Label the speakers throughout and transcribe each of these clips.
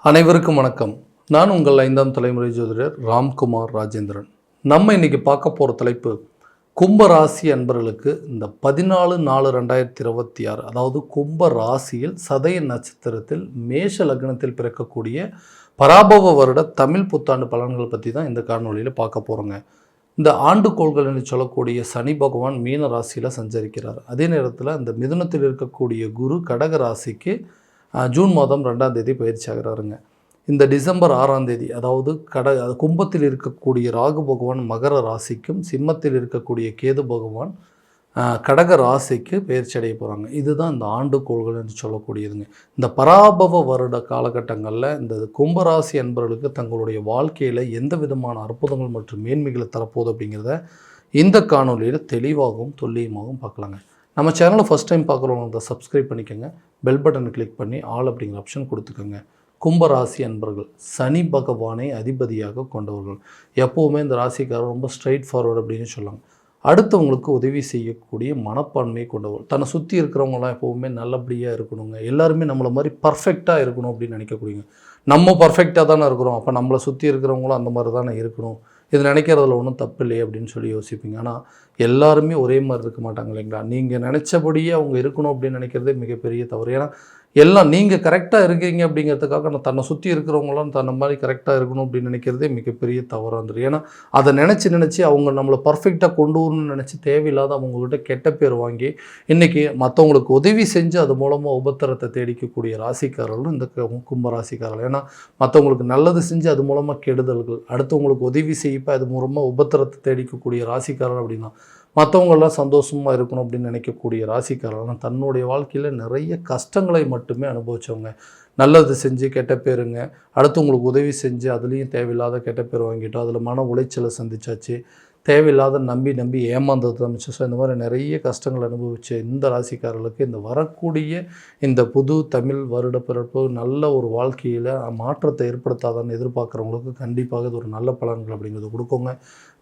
Speaker 1: அனைவருக்கும் வணக்கம். நான் உங்கள் 5ஆம் தலைமுறை ஜோதிடர் ராம்குமார் ராஜேந்திரன். நம்ம இன்னைக்கு பார்க்க போகிற தலைப்பு கும்ப ராசி அன்பர்களுக்கு இந்த 14/4/2026 அதாவது கும்ப ராசியில் சதய நட்சத்திரத்தில் மேஷ லக்னத்தில் பிறக்கக்கூடிய பராபவ வருட தமிழ் புத்தாண்டு பலன்கள் பற்றி தான் இந்த காணொலியில் பார்க்க போகிறோங்க. இந்த ஆண்டுகோள்கள் என்று சொல்லக்கூடிய சனி பகவான் மீன ராசியில் சஞ்சரிக்கிறார். அதே நேரத்தில் இந்த மிதுனத்தில் இருக்கக்கூடிய குரு கடக ராசிக்கு ஜூன் மாதம் 2ஆம் தேதி பயிற்சி ஆகிறாருங்க. இந்த டிசம்பர் 6ஆம் தேதி அதாவது கும்பத்தில் இருக்கக்கூடிய ராகு பகவான் மகர ராசிக்கும் சிம்மத்தில் இருக்கக்கூடிய கேது பகவான் கடக ராசிக்கு பயிற்சி அடைய போகிறாங்க. இதுதான் இந்த ஆண்டுகோள்கள் என்று சொல்லக்கூடியதுங்க. இந்த பராபவ வருட காலகட்டங்களில் இந்த கும்பராசி அன்பர்களுக்கு தங்களுடைய வாழ்க்கையில் எந்த விதமான அற்புதங்கள் மற்றும் மேன்மைகளை தரப்போகுது அப்படிங்கிறத இந்த காணொலியில் தெளிவாகவும் துல்லியமாகவும் பார்க்கலாங்க. நம்ம சேனலை ஃபஸ்ட் டைம் பார்க்குறவங்க சப்ஸ்கிரைப் பண்ணிக்கோங்க, பெல் பட்டனை கிளிக் பண்ணி ஆல் அப்படிங்கிற ஆப்ஷன் கொடுத்துக்கோங்க. கும்பராசி அன்பர்கள் சனி பகவானை அதிபதியாக கொண்டவர்கள். எப்போவுமே இந்த ராசிக்காரர் ரொம்ப ஸ்ட்ரைட் ஃபார்வர்டு அப்படின்னு சொல்லுவாங்க. அடுத்தவங்களுக்கு உதவி செய்யக்கூடிய மனப்பான்மையை கொண்டவர்கள். தன்னை சுற்றி இருக்கிறவங்களாம் எப்போவுமே நல்லபடியாக இருக்கணுங்க, எல்லாருமே நம்மளை மாதிரி பர்ஃபெக்டாக இருக்கணும் அப்படின்னு நினைக்கக்கூடியங்க. நம்ம பர்ஃபெக்டாக தானே இருக்கிறோம், அப்போ நம்மளை சுற்றி இருக்கிறவங்களும் அந்த மாதிரி தானே இருக்கணும், இது நினைக்கிறதுல ஒன்றும் தப்பு இல்லையே அப்படின்னு சொல்லி யோசிப்பீங்க. ஆனால் எல்லாருமே ஒரே மாதிரி இருக்க மாட்டாங்க இல்லைங்களா? நீங்கள் நினச்சபடியே அவங்க இருக்கணும் அப்படின்னு நினைக்கிறதே மிகப்பெரிய தவறு. ஏன்னா எல்லாம் நீங்கள் கரெக்டாக இருக்கீங்க அப்படிங்கிறதுக்காக நான் தன்னை சுற்றி இருக்கிறவங்களாம் தன்னை மாதிரி கரெக்டாக இருக்கணும் அப்படின்னு நினைக்கிறதே மிகப்பெரிய தவறாக இருந்துடும். ஏன்னா அதை நினச்சி அவங்க நம்மளை பர்ஃபெக்டாக கொண்டு வரணும்னு நினச்சி தேவையில்லாத அவங்கக்கிட்ட கெட்ட பேர் வாங்கி இன்றைக்கி மற்றவங்களுக்கு உதவி செஞ்சு அது மூலமாக உபத்திரத்தை தேடிக்கக்கூடிய ராசிக்காரர்களும் இந்த கும்ப ராசிக்காரர்கள். ஏன்னா மற்றவங்களுக்கு நல்லது செஞ்சு அது மூலமாக கெடுதல்கள், அடுத்தவங்களுக்கு உதவி செய்யப்போ அது மூலமாக உபத்திரத்தை தேடிக்கக்கூடிய ராசிக்காரர் அப்படின்னா மற்றவங்களாம் சந்தோஷமாக இருக்கணும் அப்படின்னு நினைக்கக்கூடிய ராசிக்காரர்கள் தன்னுடைய வாழ்க்கையில் நிறைய கஷ்டங்களை மட்டுமே அனுபவித்தவங்க. நல்லது செஞ்சு கெட்ட பேருங்க, அடுத்தவங்களுக்கு உதவி செஞ்சு அதுலேயும் தேவையில்லாத கெட்ட பேர் வாங்கிட்டோம், அதில் மன உளைச்சலை சந்திச்சாச்சு, தேவையில்லாத நம்பி ஏமாந்தது அமைச்சு. ஸோ இந்த மாதிரி நிறைய கஷ்டங்கள் அனுபவித்த இந்த ராசிக்காரர்களுக்கு இந்த வரக்கூடிய இந்த புது தமிழ் வருட பிறப்பு நல்ல ஒரு வாழ்க்கையில் மாற்றத்தை ஏற்படுத்தாதான்னு எதிர்பார்க்குறவங்களுக்கு கண்டிப்பாக இது ஒரு நல்ல பலன்கள் அப்படிங்கிறது கொடுக்குங்க.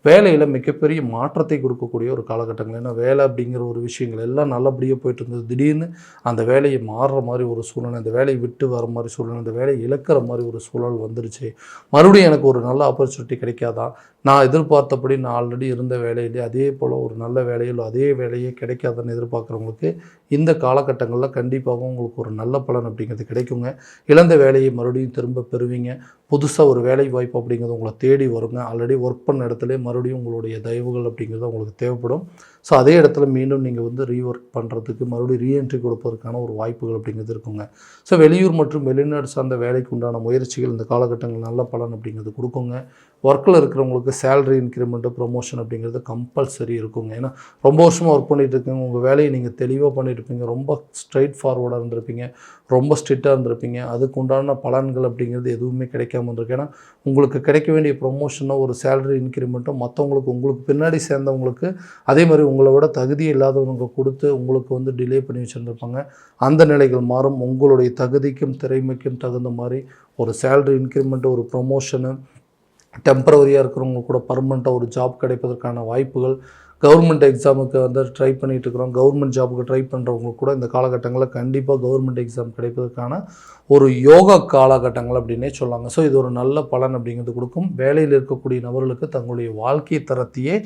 Speaker 1: வேலையில் மிகப்பெரிய மாற்றத்தை கொடுக்கக்கூடிய ஒரு காலகட்டங்கள். ஏன்னா வேலை அப்படிங்கிற ஒரு விஷயங்கள் எல்லாம் நல்லபடியாக போயிட்டு இருந்தது, திடீர்னு அந்த வேலையை மாறுற மாதிரி ஒரு சூழ்நிலை, அந்த வேலையை விட்டு வர மாதிரி சூழ்நிலை, அந்த வேலையை இழக்கிற மாதிரி ஒரு சூழல் வந்துருச்சு. மறுபடியும் எனக்கு ஒரு நல்ல ஆப்பர்ச்சுனிட்டி கிடைக்காதா, நான் எதிர்பார்த்தபடி நான் ஆல்ரெடி இருந்த வேலையிலே அதே போல் ஒரு நல்ல வேலையில் அதே வேலையே கிடைக்காதான்னு எதிர்பார்க்குறவங்களுக்கு இந்த காலகட்டங்களில் கண்டிப்பாக உங்களுக்கு ஒரு நல்ல பலன் அப்படிங்கிறது கிடைக்குங்க. இழந்த வேலையை மறுபடியும் திரும்ப பெறுவீங்க. புதுசாக ஒரு வேலை வாய்ப்பு அப்படிங்கிறது உங்களை தேடி வருங்க. ஆல்ரெடி ஒர்க் பண்ண இடத்துல மறுபடியும் உங்களுடைய தயவுகள் அப்படிங்கிறது உங்களுக்கு தேவைப்படும். ஸோ அதே இடத்துல மீண்டும் நீங்கள் ரீஒர்க் பண்ணுறதுக்கு மறுபடியும் ரீஎன்ட்ரி கொடுப்பதற்கான ஒரு வாய்ப்புகள் அப்படிங்கிறது இருக்குங்க. ஸோ வெளியூர் மற்றும் வெளிநாடு சார்ந்த வேலைக்கு உண்டான முயற்சிகள் இந்த காலகட்டங்கள் நல்ல பலன் அப்படிங்கிறது கொடுக்குங்க. ஒர்க்கில் இருக்கிறவங்களுக்கு சேலரி இன்க்ரிமெண்ட்டு ப்ரொமோஷன் அப்படிங்கிறது கம்பல்சரி இருக்குங்க. ஏன்னா ரொம்ப வருஷமாக ஒர்க் பண்ணிகிட்டு இருக்கீங்க, உங்கள் வேலையை நீங்கள் தெளிவாக பண்ணியிருப்பீங்க, ரொம்ப ஸ்ட்ரைட் ஃபார்வர்டாக இருந்திருப்பீங்க, ரொம்ப ஸ்ட்ரிக்டாக இருந்திருப்பீங்க, அதுக்கு உண்டான பலன்கள் அப்படிங்கிறது எதுவுமே கிடைக்காம இருந்திருக்கு. ஏன்னா உங்களுக்கு கிடைக்க வேண்டிய ப்ரொமோஷனோ ஒரு சேலரி இன்க்ரிமெண்ட்டோ மற்றவங்களுக்கு உங்களுக்கு பின்னாடி சேர்ந்தவங்களுக்கு அதே மாதிரி உங்களை விட தகுதி இல்லாதவங்க கொடுத்து உங்களுக்கு டிலே பண்ணி வச்சுருந்துருப்பாங்க. அந்த நிலைகள் மாறும். உங்களுடைய தகுதிக்கும் திறமைக்கும் தகுந்த மாதிரி ஒரு சேலரி இன்க்ரிமெண்ட்டு, ஒரு ப்ரொமோஷனு, டெம்பரவரியாக இருக்கிறவங்க கூட பர்மனெண்ட்டாக ஒரு ஜாப் கிடைப்பதற்கான வாய்ப்புகள், கவர்மெண்ட் எக்ஸாமுக்கு ட்ரை பண்ணிகிட்டு இருக்கிறோம், கவர்மெண்ட் ஜாபுக்கு ட்ரை பண்ணுறவங்களுக்கு கூட இந்த காலகட்டங்களில் கண்டிப்பாக கவர்மெண்ட் எக்ஸாம் கிடைப்பதற்கான ஒரு யோகா காலகட்டங்கள் அப்படின்னே சொல்லாங்க. ஸோ இது ஒரு நல்ல பலன் அப்படிங்கிறது கொடுக்கும். வேலையில் இருக்கக்கூடிய நபர்களுக்கு தங்களுடைய வாழ்க்கை தரத்தையே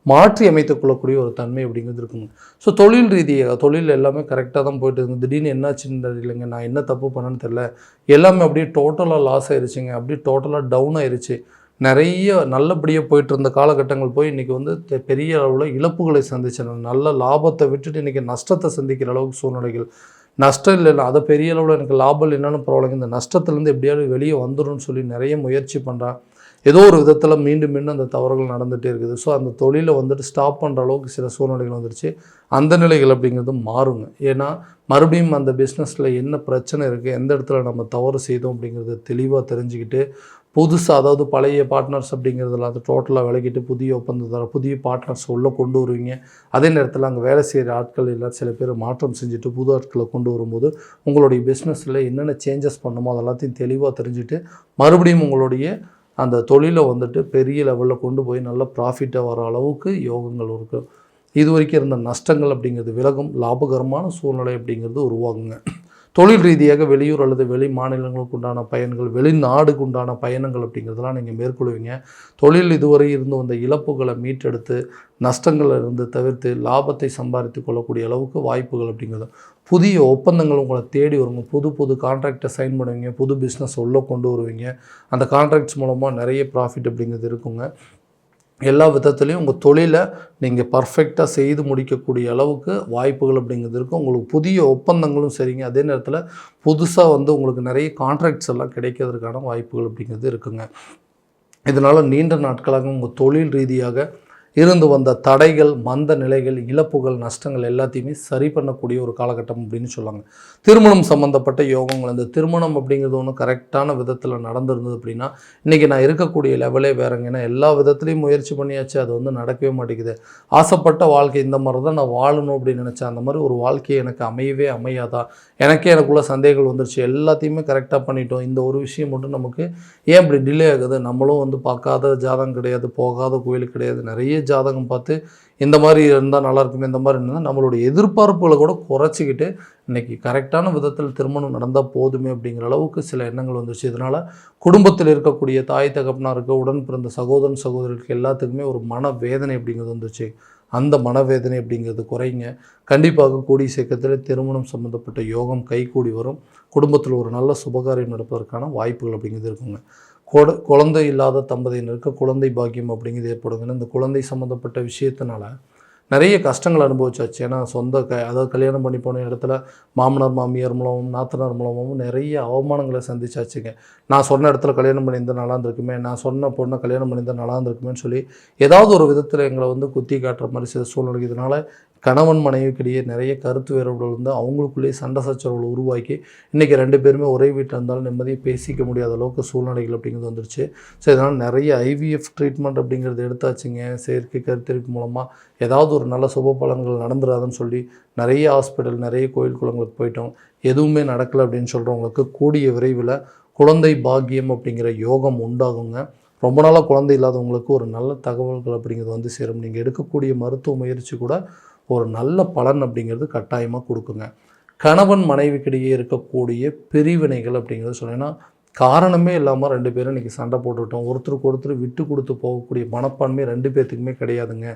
Speaker 1: மாற்றி அமைத்துக் கொள்ளக்கூடிய ஒரு தன்மை அப்படிங்கிறது இருக்குங்க. ஸோ தொழில் ரீதியாக தொழில் எல்லாமே கரெக்டாக தான் போயிட்டு இருக்குது. திடீர்னு என்னாச்சுன்னு தெரியலைங்க, நான் என்ன தப்பு பண்ணேன்னு தெரில, எல்லாமே அப்படியே டோட்டலாக லாஸ் ஆயிடுச்சுங்க, அப்படியே டோட்டலாக டவுன் ஆயிடுச்சு. நிறைய நல்லபடியாக போயிட்டு இருந்த காலகட்டங்கள் போய் இன்றைக்கி பெரிய அளவில் இழப்புகளை சந்திச்சேன். நல்ல லாபத்தை விட்டுட்டு இன்றைக்கி நஷ்டத்தை சந்திக்கிற அளவுக்கு சூழ்நிலைகள். நஷ்டம் இல்லைன்னா அதை பெரிய அளவில் எனக்கு லாபம் இல்லைன்னு பரவாயில்லைங்க, இந்த நஷ்டத்துலேருந்து எப்படியாவது வெளியே வந்துடும்னு சொல்லி நிறைய முயற்சி பண்ணுறேன். ஏதோ ஒரு விதத்தில் மீண்டும் அந்த தவறுகள் நடந்துகிட்டே இருக்குது. ஸோ அந்த தொழிலை ஸ்டாப் பண்ணுற அளவுக்கு சில சூழ்நிலைகள் வந்துருச்சு. அந்த நிலைகள் அப்படிங்கிறது மாறுங்க. ஏன்னா மறுபடியும் அந்த பிஸ்னஸில் என்ன பிரச்சனை இருக்குது, எந்த இடத்துல நம்ம தவறு செய்தோம் அப்படிங்கிறத தெளிவாக தெரிஞ்சுக்கிட்டு புதுசாக அதாவது பழைய பார்ட்னர்ஸ் அப்படிங்கிறதுல அது டோட்டலாக விலகிட்டு புதிய ஒப்பந்தத்தில் புதிய பார்ட்னர்ஸ் உள்ளே கொண்டு வருவீங்க. அதே நேரத்தில் அங்கே வேலை செய்கிற ஆட்கள் எல்லாம் சில பேர் மாற்றம் செஞ்சுட்டு புது ஆட்களை கொண்டு வரும்போது உங்களுடைய பிஸ்னஸில் என்னென்ன சேஞ்சஸ் பண்ணுமோ அதெல்லாத்தையும் தெளிவாக தெரிஞ்சுட்டு மறுபடியும் உங்களுடைய அந்த தொழிலை பெரிய லெவலில் கொண்டு போய் நல்ல ப்ராஃபிட்டாக வர அளவுக்கு யோகங்கள் இருக்குது. இது வரைக்கும் இருந்த நஷ்டங்கள் அப்படிங்கிறது விலகும், லாபகரமான சூழ்நிலை அப்படிங்கிறது உருவாகுங்க. தொழில் ரீதியாக வெளியூர் அல்லது வெளி மாநிலங்களுக்கு உண்டான பயணங்கள், வெளிநாடுக்கு உண்டான பயணங்கள் அப்படிங்கிறதெல்லாம் நீங்கள் மேற்கொள்வீங்க. தொழில் இதுவரை இருந்து வந்த இழப்புகளை மீட்டெடுத்து, நஷ்டங்களில் இருந்து தவிர்த்து, லாபத்தை சம்பாதித்து கொள்ளக்கூடிய அளவுக்கு வாய்ப்புகள் அப்படிங்கிறது. புதிய ஒப்பந்தங்கள் உங்களை தேடி வருங்க. புது புது கான்ட்ராக்டை சைன் பண்ணுவீங்க. புது பிஸ்னஸ் உள்ளே கொண்டு வருவீங்க. அந்த கான்ட்ராக்ட்ஸ் மூலமாக நிறைய ப்ராஃபிட் அப்படிங்கிறது இருக்குங்க. எல்லா விதத்துலேயும் உங்கள் தொழிலை நீங்கள் பர்ஃபெக்டாக செய்து முடிக்கக்கூடிய அளவுக்கு வாய்ப்புகள் அப்படிங்கிறது இருக்கும். உங்களுக்கு புதிய ஒப்பந்தங்களும் சரிங்க. அதே நேரத்தில் புதுசாக உங்களுக்கு நிறைய கான்ட்ராக்ட்ஸ் எல்லாம் கிடைக்கிறதுக்கான வாய்ப்புகள் அப்படிங்கிறது இருக்குங்க. இதனால் நீண்ட நாட்களாக உங்கள் தொழில் ரீதியாக இருந்து வந்த தடைகள், மந்த நிலைகள், இழப்புகள், நஷ்டங்கள் எல்லாத்தையுமே சரி பண்ணக்கூடிய ஒரு காலகட்டம் அப்படின்னு சொல்லாங்க. திருமணம் சம்மந்தப்பட்ட யோகங்கள், இந்த திருமணம் அப்படிங்கிறது ஒன்று கரெக்டான விதத்தில் நடந்திருந்தது அப்படின்னா இன்றைக்கி நான் இருக்கக்கூடிய லெவலே வேறங்க. ஏன்னா எல்லா விதத்துலேயும் முயற்சி பண்ணியாச்சு, அது நடக்கவே மாட்டேங்குது. ஆசைப்பட்ட வாழ்க்கை இந்த மாதிரி தான் நான் வாழணும் அப்படின்னு நினச்சேன். அந்த மாதிரி ஒரு வாழ்க்கையை எனக்கு அமையவே அமையாதா, எனக்குள்ள சந்தேகங்கள் வந்துருச்சு. எல்லாத்தையுமே கரெக்டாக பண்ணிட்டோம், இந்த ஒரு விஷயம் மட்டும் நமக்கு ஏன் இப்படி டிலே ஆகுது? நம்மளும் பார்க்காத ஜாதகம் கிடையாது, போகாத கோயிலுக்கு கிடையாது, நிறைய ஜாதகம் பார்த்து இந்த மாதிரி இருந்தால் நல்லா இருக்குமே, இந்த மாதிரி இருந்தால் நம்மளுடைய எதிர்பார்ப்புகளை கூட குறைச்சிக்கிட்டு இன்றைக்கி கரெக்டான விதத்தில் திருமணம் நடந்தால் போதுமே அப்படிங்கிற அளவுக்கு சில எண்ணங்கள் வந்துருச்சு. இதனால் குடும்பத்தில் இருக்கக்கூடிய தாய் தகப்பனாருக்கு, உடன் பிறந்த சகோதரன் சகோதரிகளுக்கு எல்லாத்துக்குமே ஒரு மனவேதனை அப்படிங்கிறது வந்துச்சு. அந்த மனவேதனை அப்படிங்கிறது குறைங்க. கண்டிப்பாக கூடிய சீக்கிரத்தில் திருமணம் சம்மந்தப்பட்ட யோகம் கைகூடி வரும். குடும்பத்தில் ஒரு நல்ல சுபகாரியம் நடப்பதற்கான வாய்ப்புகள் அப்படிங்கிறது இருக்குங்க. குழந்தை இல்லாத தம்பதியினருக்கு குழந்தை பாக்கியம் அப்படிங்கிறது ஏற்படுங்க. இந்த குழந்தை சம்மந்தப்பட்ட விஷயத்தினால நிறைய கஷ்டங்கள் அனுபவிச்சாச்சு. ஏன்னா அதாவது கல்யாணம் பண்ணி போன இடத்துல மாமனார் மாமியார் மூலமும் நாத்தனார் மூலமும் நிறைய அவமானங்களை சந்திச்சாச்சுங்க. நான் சொன்ன இடத்துல கல்யாணம் பண்ணியிருந்தால் நல்லா இருந்திருக்குமே, நான் சொன்ன பொண்ணை கல்யாணம் பண்ணியிருந்தால் நல்லா இருந்திருக்குமேன்னு சொல்லி ஏதாவது ஒரு விதத்தில் எங்களை குத்தி காட்டுற மாதிரி சில சூழ்நிலை. இதனால் கணவன் மனைவிக்கிடையே நிறைய கருத்து வேறுபாடுகள் அவங்களுக்குள்ளேயே சண்டை சச்சரவுகள் உருவாக்கி இன்றைக்கி 2 பேருமே ஒரே வீட்டில் இருந்தாலும் நிம்மதியை பேசிக்க முடியாத அளவுக்கு சூழ்நிலைகள் அப்படிங்கிறது வந்துருச்சு. ஸோ இதனால் நிறைய ஐவிஎஃப் ட்ரீட்மெண்ட் அப்படிங்கிறது எடுத்தாச்சுங்க. செயற்கை கருத்தரிப்பு மூலமாக ஏதாவது ஒரு நல்ல சுப பலன்கள் நடந்துடாதுன்னு சொல்லி நிறைய ஹாஸ்பிட்டல், நிறைய கோயில் குளங்களுக்கு போயிட்டோம். எதுவுமே நடக்கலை அப்படின்னு சொல்கிறவங்களுக்கு கூடிய விரைவில் குழந்தை பாக்கியம் அப்படிங்கிற யோகம் உண்டாகுங்க. ரொம்ப நாளாக குழந்தை இல்லாதவங்களுக்கு ஒரு நல்ல தகவல்கள் அப்படிங்கிறது சேரும். நீங்கள் எடுக்கக்கூடிய மருத்துவ முயற்சி கூட ஒரு நல்ல பலன் அப்படிங்கிறது கட்டாயமாக கொடுக்குங்க. கணவன் மனைவிக்கிடையே இருக்கக்கூடிய பிரிவினைகள் அப்படிங்கிறது சொன்னீங்கன்னா காரணமே இல்லாமல் 2 பேரும் இன்றைக்கி சண்டை போட்டுவிட்டோம். ஒருத்தருக்கு ஒருத்தர் விட்டு கொடுத்து போகக்கூடிய மனப்பான்மை 2 பேர்த்துக்குமே கிடையாதுங்க.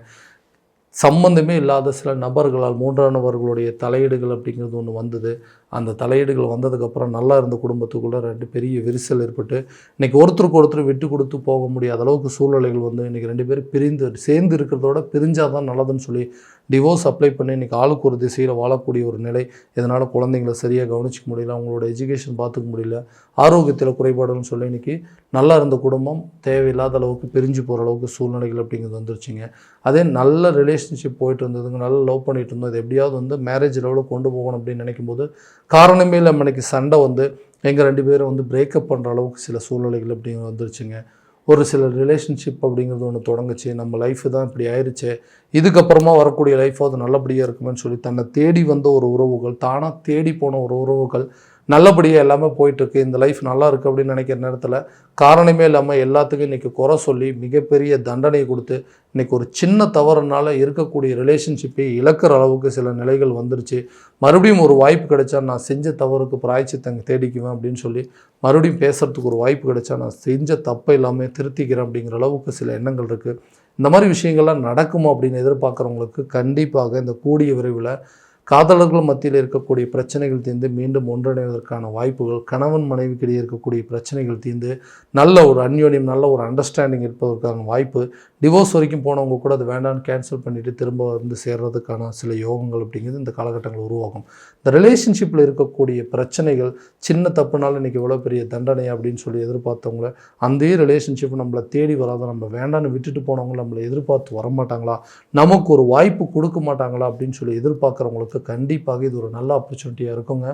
Speaker 1: சம்பந்தமே இல்லாத சில நபர்களால், 3ஆம் நபர்களுடைய தலையீடுகள் அப்படிங்கிறது ஒன்று வந்தது. அந்த தலையீடுகள் வந்ததுக்கப்புறம் நல்லா இருந்த குடும்பத்துக்குள்ளே 2 பெரிய விரிசல் ஏற்பட்டு இன்றைக்கி ஒருத்தருக்கு ஒருத்தர் விட்டு கொடுத்து போக முடியாத அளவுக்கு சூழ்நிலைகள் இன்றைக்கி 2 பேரும் சேர்ந்து இருக்கிறதோட பிரிஞ்சால் தான் நல்லதுன்னு சொல்லி டிவோர்ஸ் அப்ளை பண்ணி இன்றைக்கி ஆளுக்கு ஒரு திசையில் வாழக்கூடிய ஒரு நிலை. இதனால் குழந்தைங்களை சரியாக கவனிச்சிக்க முடியல, அவங்களோட எஜுகேஷன் பார்த்துக்க முடியல, ஆரோக்கியத்தில் குறைபாடுன்னு சொல்லி இன்றைக்கி நல்லா இருந்த குடும்பம் தேவையில்லாத அளவுக்கு பிரிஞ்சு போகிற அளவுக்கு சூழ்நிலைகள் அப்படிங்கிறது வந்துருச்சுங்க. அதே நல்ல ரிலேஷன்ஷிப் போயிட்டு இருந்ததுங்க, நல்லா லவ் பண்ணிகிட்டு இருந்தோம். இது எப்படியாவது மேரேஜ் லெவலில் கொண்டு போகணும் அப்படின்னு நினைக்கும் போது காரணமே இல்லை இன்றைக்கி சண்டை எங்கள் 2 பேரும் பிரேக்கப் பண்ணுற அளவுக்கு சில சூழ்நிலைகள் அப்படிங்கிறது வந்துருச்சுங்க. ஒரு சில ரிலேஷன்ஷிப் அப்படிங்கிறது ஒன்று தொடங்குச்சு. நம்ம லைஃபு தான் இப்படி ஆயிடுச்சு, இதுக்கப்புறமா வரக்கூடிய லைஃபாவது நல்லபடியாக இருக்குமென்னு சொல்லி தன்னை தேடி வந்த ஒரு உறவுகள், தானாக தேடி போன ஒரு உறவுகள் நல்லபடியாக எல்லாமே போயிட்டுருக்கு, இந்த லைஃப் நல்லா இருக்குது அப்படின்னு நினைக்கிற நேரத்தில் காரணமே இல்லாமல் எல்லாத்துக்கும் இன்றைக்கி குறை சொல்லி மிகப்பெரிய தண்டனை கொடுத்து இன்றைக்கி ஒரு சின்ன தவறுனால இருக்கக்கூடிய ரிலேஷன்ஷிப்பை இழக்கிற அளவுக்கு சில நிலைகள் வந்துருச்சு. மறுபடியும் ஒரு வாய்ப்பு கிடைச்சா நான் செஞ்ச தவறுக்கு பிராய்ச்சித்தங்க தேடிக்குவேன் அப்படின்னு சொல்லி மறுபடியும் பேசுகிறதுக்கு ஒரு வாய்ப்பு கிடைச்சா நான் செஞ்ச தப்பை எல்லாமே திருத்திக்கிறேன் அப்படிங்கிற அளவுக்கு சில எண்ணங்கள் இருக்குது. இந்த மாதிரி விஷயங்கள்லாம் நடக்குமோ அப்படின்னு எதிர்பார்க்குறவங்களுக்கு கண்டிப்பாக இந்த கூடிய விரைவில் காதலர்கள் மத்தியில் இருக்கக்கூடிய பிரச்சனைகள் தீர்ந்து மீண்டும் ஒன்றிணைவதற்கான வாய்ப்புகள், கணவன் மனைவிக்கிடையே இருக்கக்கூடிய பிரச்சனைகள் தீர்ந்து நல்ல ஒரு அந்யோன்யம், நல்ல ஒரு அண்டர்ஸ்டாண்டிங் இருப்பதற்கான வாய்ப்பு, டிவோர்ஸ் வரைக்கும் போனவங்க கூட அது வேண்டான்னு கேன்சல் பண்ணிவிட்டு திரும்ப சேர்றதுக்கான சில யோகங்கள் அப்படிங்கிறது இந்த காலகட்டங்கள் உருவாகும். இந்த ரிலேஷன்ஷிப்பில் இருக்கக்கூடிய பிரச்சனைகள் சின்ன தப்புனால இன்றைக்கி எவ்வளோ பெரிய தண்டனை அப்படின்னு சொல்லி எதிர்பார்த்தவங்கள அந்த ரிலேஷன்ஷிப் நம்மளை தேடி வராத, நம்ம வேண்டான்னு விட்டுட்டு போனவங்க நம்மளை எதிர்பார்த்து வரமாட்டாங்களா, நமக்கு ஒரு வாய்ப்பு கொடுக்க மாட்டாங்களா அப்படின்னு சொல்லி எதிர்பார்க்குறவங்களுக்கு கண்டிப்பாக இது ஒரு நல்ல ஆப்பர்ச்சுனிட்டியாக இருக்குங்க.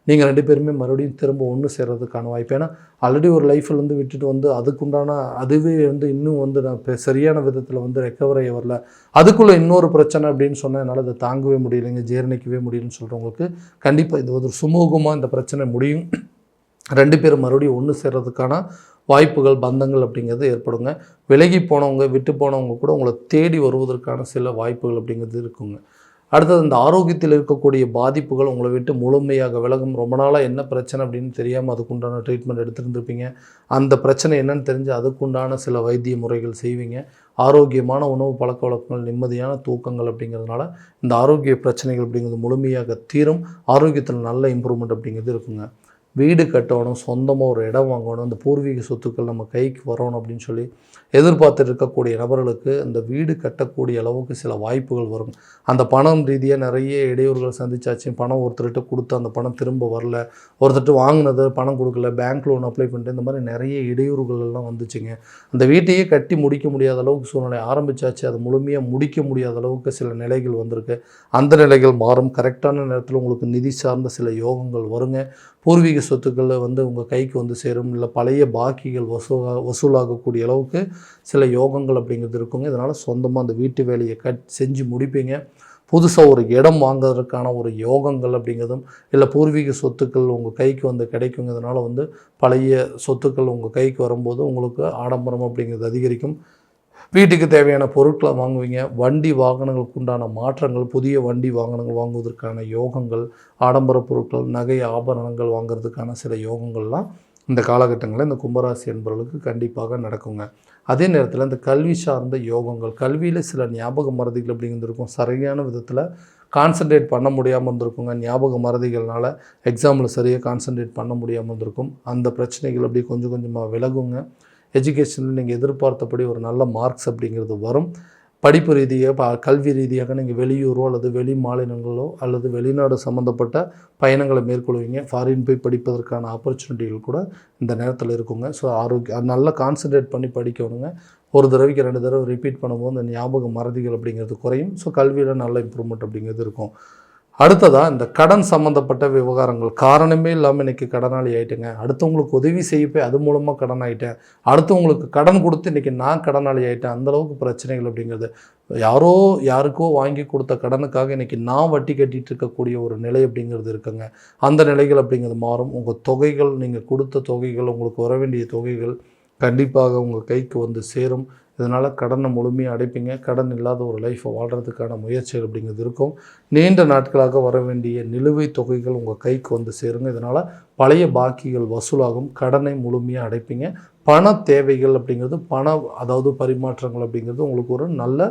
Speaker 1: நீங்கள் 2 பேருமே மறுபடியும் திரும்ப ஒன்று சேர்றதுக்கான வாய்ப்பு. ஏன்னா ஆல்ரெடி ஒரு லைஃப்லேருந்து விட்டுட்டு அதுக்குண்டான அதுவே இன்னும் நான் சரியான விதத்தில் ரெக்கவர் ஆகி வரல, அதுக்குள்ளே இன்னொரு பிரச்சனை அப்படின்னு சொன்னால் என்னால் அதை தாங்கவே முடியலைங்க, ஜீரணிக்கவே முடியலன்னு சொல்கிறவங்களுக்கு கண்டிப்பாக இது ஒரு சுமூகமாக இந்த பிரச்சனை முடியும். 2 பேரும் மறுபடியும் ஒன்று சேர்றதுக்கான வாய்ப்புகள், பந்தங்கள் அப்படிங்கிறது ஏற்படுங்க. விலகி போனவங்க, விட்டு போனவங்க கூட உங்களை தேடி வருவதற்கான சில வாய்ப்புகள் அப்படிங்கிறது இருக்குங்க. அடுத்தது இந்த ஆரோக்கியத்தில் இருக்கக்கூடிய பாதிப்புகள் உங்களை விட்டு முழுமையாக விலகும். ரொம்ப நாளாக என்ன பிரச்சனை அப்படின்னு தெரியாமல் அதுக்குண்டான ட்ரீட்மெண்ட் எடுத்துருந்துருப்பீங்க. அந்த பிரச்சனை என்னன்னு தெரிஞ்சு அதுக்குண்டான சில வைத்திய முறைகள் செய்வீங்க. ஆரோக்கியமான உணவு பழக்கவழக்கங்கள், நிம்மதியான தூக்கங்கள் அப்படிங்கிறதுனால இந்த ஆரோக்கிய பிரச்சனைகள் அப்படிங்கிறது முழுமையாக தீரும். ஆரோக்கியத்தில் நல்ல இம்ப்ரூவ்மெண்ட் அப்படிங்கிறது இருக்குங்க. வீடு கட்டணும், சொந்தமாக ஒரு இடம் வாங்கணும், இந்த பூர்வீக சொத்துக்கள் நம்ம கைக்கு வரணும் அப்படின்னு சொல்லி எதிர்பார்த்துட்டு இருக்கக்கூடிய நபர்களுக்கு இந்த வீடு கட்டக்கூடிய அளவுக்கு சில வாய்ப்புகள் வரும். அந்த பணம் ரீதியாக நிறைய இடையூறுகள் சந்திச்சாச்சு. பணம் ஒருத்தர்கிட்ட கொடுத்து அந்த பணம் திரும்ப வரல, ஒருத்தர்கிட்ட வாங்கினது பணம் கொடுக்கல, பேங்க் லோன் அப்ளை பண்ணிட்டு இந்த மாதிரி நிறைய இடையூறுகள் எல்லாம் வந்துச்சுங்க. அந்த வீட்டையே கட்டி முடிக்க முடியாத அளவுக்கு சூழ்நிலை ஆரம்பித்தாச்சு. அதை முழுமையாக முடிக்க முடியாத அளவுக்கு சில நிலைகள் வந்திருக்கு. அந்த நிலைகள் மாறும். கரெக்டான நேரத்தில் உங்களுக்கு நிதி சார்ந்த சில யோகங்கள் வருங்க. பூர்வீக சொத்துக்களில் உங்கள் கைக்கு சேரும். இல்லை பழைய பாக்கிகள் வசூலாகக்கூடிய அளவுக்கு சில யோகங்கள் அப்படிங்கிறது இருக்குங்க. இதனால் சொந்தமாக அந்த வீட்டு வேலையை செஞ்சு முடிப்பீங்க. புதுசாக ஒரு இடம் வாங்குறதுக்கான ஒரு யோகங்கள் அப்படிங்கிறதும், இல்லை பூர்வீக சொத்துக்கள் உங்கள் கைக்கு கிடைக்குங்க. இதனால் பழைய சொத்துக்கள் உங்கள் கைக்கு வரும்போது உங்களுக்கு ஆடம்பரம் அப்படிங்கிறது அதிகரிக்கும். வீட்டுக்கு தேவையான பொருட்களை வாங்குவீங்க. வண்டி வாகனங்களுக்கு உண்டான மாற்றங்கள், புதிய வண்டி வாகனங்கள் வாங்குவதற்கான யோகங்கள், ஆடம்பர பொருட்கள், நகை ஆபரணங்கள் வாங்குறதுக்கான சில யோகங்கள்லாம் இந்த காலகட்டங்களில் இந்த கும்பராசி என்பவர்களுக்கு கண்டிப்பாக நடக்குங்க. அதே நேரத்தில் இந்த கல்வி சார்ந்த யோகங்கள், கல்வியில் சில ஞாபக மறதிகள் அப்படிங்கிறது இருக்கும். சரியான விதத்தில் கான்சன்ட்ரேட் பண்ண முடியாமல் இருந்திருக்குங்க. ஞாபக மறதிகள்னால எக்ஸாமில் சரியாக கான்சன்ட்ரேட் பண்ண முடியாமல் இருந்திருக்கும். அந்த பிரச்சனைகள் அப்படி கொஞ்சம் கொஞ்சமாக விலகுங்க. எஜுகேஷனில் நீங்கள் எதிர்பார்த்தபடி ஒரு நல்ல மார்க்ஸ் அப்படிங்கிறது வரும். படிப்பு ரீதியாக கல்வி ரீதியாக நீங்கள் வெளியூரோ அல்லது வெளி மாநிலங்களோ அல்லது வெளிநாடு சம்மந்தப்பட்ட பயணங்களை மேற்கொள்வீங்க. ஃபாரின் போய் படிப்பதற்கான ஆப்பர்ச்சுனிட்டிகள் கூட இந்த நேரத்தில் இருக்குங்க. ஸோ நல்லா கான்சன்ட்ரேட் பண்ணி படிக்கணுங்க. ஒரு தடவைக்கு 2 தடவை ரிப்பீட் பண்ணும்போது இந்த ஞாபக மறதிகள் அப்படிங்கிறது குறையும். ஸோ கல்வியில் நல்ல இம்ப்ரூவ்மெண்ட் அப்படிங்கிறது இருக்கும். அடுத்ததாக இந்த கடன் சம்மந்தப்பட்ட விவகாரங்கள், காரணமே இல்லாமல் இன்றைக்கி கடனாளி ஆகிட்டேங்க, அடுத்தவங்களுக்கு உதவி செய்யப்போய் அது மூலமாக கடன் ஆகிட்டேன், அடுத்தவங்களுக்கு கடன் கொடுத்து இன்றைக்கி நான் கடனாளி ஆகிட்டேன், அந்தளவுக்கு பிரச்சனைகள் அப்படிங்கிறது, யாருக்கோ வாங்கி கொடுத்த கடனுக்காக இன்றைக்கி நான் வட்டி கட்டிகிட்டு இருக்கக்கூடிய ஒரு நிலை அப்படிங்கிறது இருக்குங்க. அந்த நிலைகள் அப்படிங்கிறது மாறும். உங்கள் தொகைகள், நீங்கள் கொடுத்த தொகைகள், உங்களுக்கு வர வேண்டிய தொகைகள் கண்டிப்பாக உங்கள் கைக்கு சேரும். இதனால் கடனை முழுமையாக அடைப்பீங்க. கடன் இல்லாத ஒரு லைஃப்பை வாழ்கிறதுக்கான முயற்சிகள் அப்படிங்கிறது இருக்கும். நீண்ட நாட்களாக வர வேண்டிய நிலுவைத் தொகைகள் உங்கள் கைக்கு சேருங்க. இதனால் பழைய பாக்கிகள் வசூலாகும். கடனை முழுமையாக அடைப்பீங்க. பண தேவைகள் அப்படிங்கிறது, அதாவது பரிமாற்றங்கள் அப்படிங்கிறது உங்களுக்கு ஒரு நல்ல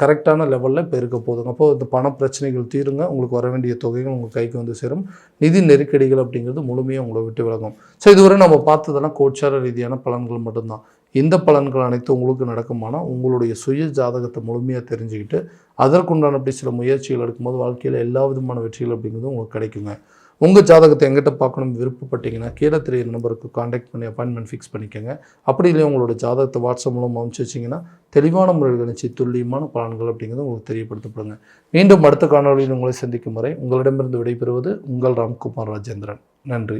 Speaker 1: கரெக்டான லெவலில் இப்போ இருக்க போதுங்க. அப்போது இந்த பண பிரச்சனைகள் தீருங்க. உங்களுக்கு வர வேண்டிய தொகைகள் உங்கள் கைக்கு சேரும். நிதி நெருக்கடிகள் அப்படிங்கிறது முழுமையாக உங்களை விட்டு விலகும். ஸோ இதுவரை நம்ம பார்த்ததெல்லாம் கோச்சார ரீதியான பலன்கள் மட்டும்தான். இந்த பலன்கள் அனைத்தும் உங்களுக்கு நடக்குமானால் உங்களுடைய சுய ஜாதகத்தை முழுமையாக தெரிஞ்சுக்கிட்டு அதற்குண்டானபடி சில முயற்சிகள் எடுக்கும்போது வாழ்க்கையில் எல்லா விதமான வெற்றிகள் அப்படிங்கிறது உங்களுக்கு கிடைக்குங்க. உங்கள் ஜாதகத்தை எங்கிட்ட பார்க்கணும்னு விருப்பப்பட்டீங்கன்னா கீழே தெரியுற நம்பருக்கு காண்டாக்ட் பண்ணி அப்பாயின்மெண்ட் ஃபிக்ஸ் பண்ணிக்கோங்க. அப்படி இல்லையா உங்களோட ஜாதகத்தை வாட்ஸ்அப் மூலம் அமைச்சு வச்சிங்கன்னா தெளிவான முறையில் நினச்சி துல்லியமான பலன்கள் அப்படிங்கிறது உங்களுக்கு தெரியப்படுத்தப்படுங்க. மீண்டும் அடுத்த காணொலியில் உங்களை சந்திக்கும் வரை உங்களிடமிருந்து விடைபெறுவது உங்கள் ராம்குமார் ராஜேந்திரன். நன்றி.